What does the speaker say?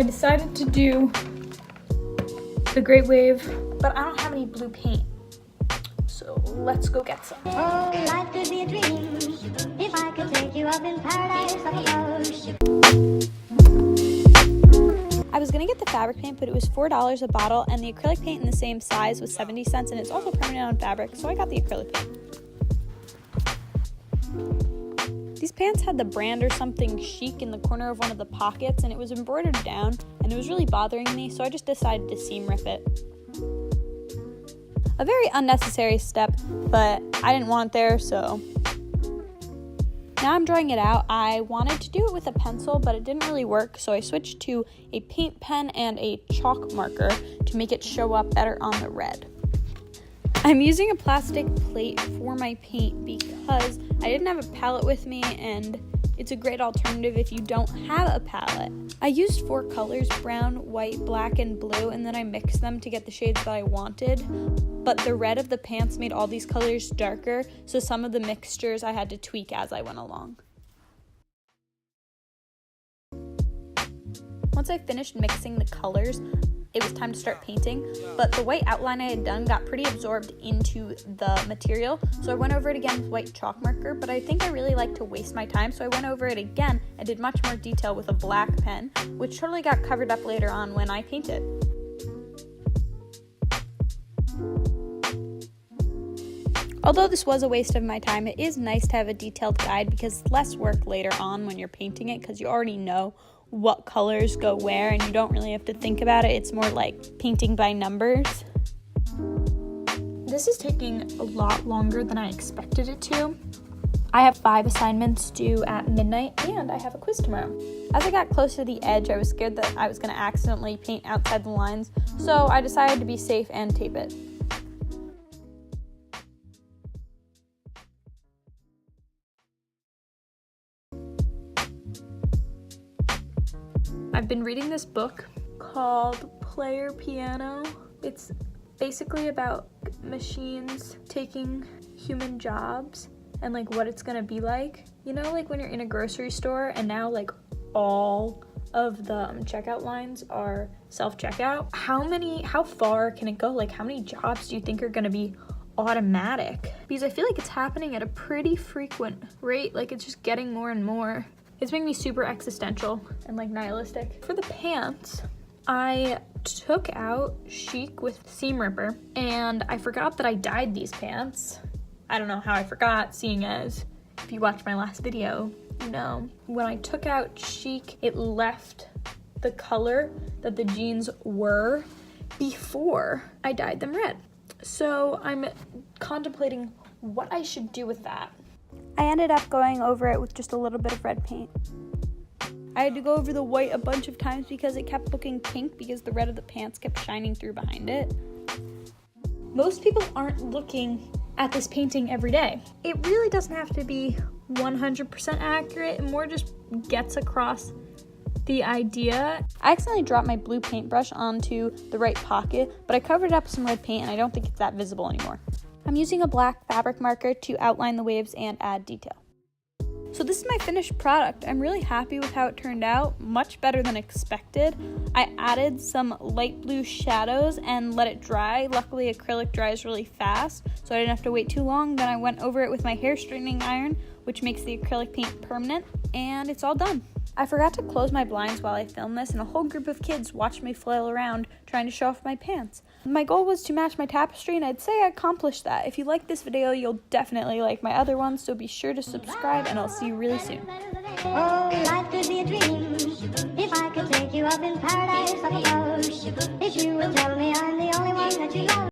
I decided to do the Great Wave, but I don't have any blue paint. So let's go get some. Oh, life could be a dream if I could take you up in paradise like a I was gonna get the fabric paint, but it was $4 a bottle, and the acrylic paint in the same size was 70 cents, and it's also permanent on fabric, so I got the acrylic paint. These pants had the brand or something chic in the corner of one of the pockets, and it was embroidered down, and it was really bothering me, so I just decided to seam rip it. A very unnecessary step, but I didn't want it there, so now I'm drawing it out. I wanted to do it with a pencil, but it didn't really work, so I switched to a paint pen and a chalk marker to make it show up better on the red. I'm using a plastic plate for my paint because I didn't have a palette with me, and it's a great alternative if you don't have a palette. I used 4 colors, brown, white, black, and blue, and then I mixed them to get the shades that I wanted. But the red of the pants made all these colors darker, so some of the mixtures I had to tweak as I went along. Once I finished mixing the colors, it was time to start painting, but the white outline I had done got pretty absorbed into the material, so I went over it again with white chalk marker, but I think I really like to waste my time, so I went over it again and did much more detail with a black pen, which totally got covered up later on when I painted. Although this was a waste of my time, it is nice to have a detailed guide because it's less work later on when you're painting it because you already know what colors go where and you don't really have to think about it. It's more like painting by numbers. This is taking a lot longer than I expected it to. I have 5 assignments due at midnight and I have a quiz tomorrow. As I got close to the edge, I was scared that I was going to accidentally paint outside the lines, so I decided to be safe and tape it. I've been reading this book called Player Piano. It's basically about machines taking human jobs and like what it's gonna be like. You know, like when you're in a grocery store and now like all of the checkout lines are self-checkout. How far can it go? Like how many jobs do you think are gonna be automatic? Because I feel like it's happening at a pretty frequent rate. Like it's just getting more and more. It's making me super existential and like nihilistic. For the pants, I took out chic with seam ripper and I forgot that I dyed these pants. I don't know how I forgot, seeing as if you watched my last video, you know. When I took out chic, it left the color that the jeans were before I dyed them red. So I'm contemplating what I should do with that. I ended up going over it with just a little bit of red paint. I had to go over the white a bunch of times because it kept looking pink because the red of the pants kept shining through behind it. Most people aren't looking at this painting every day. It really doesn't have to be 100% accurate. It more just gets across the idea. I accidentally dropped my blue paintbrush onto the right pocket, but I covered it up with some red paint and I don't think it's that visible anymore. I'm using a black fabric marker to outline the waves and add detail. So this is my finished product. I'm really happy with how it turned out, much better than expected. I added some light blue shadows and let it dry. Luckily, acrylic dries really fast, so I didn't have to wait too long. Then I went over it with my hair straightening iron, which makes the acrylic paint permanent, and it's all done. I forgot to close my blinds while I filmed this, and a whole group of kids watched me flail around trying to show off my pants. My goal was to match my tapestry, and I'd say I accomplished that. If you like this video, you'll definitely like my other ones, so be sure to subscribe, and I'll see you really soon. Oh, life could be a dream if I could take you up in paradise like a rose. If you would tell me I'm the only one that you love.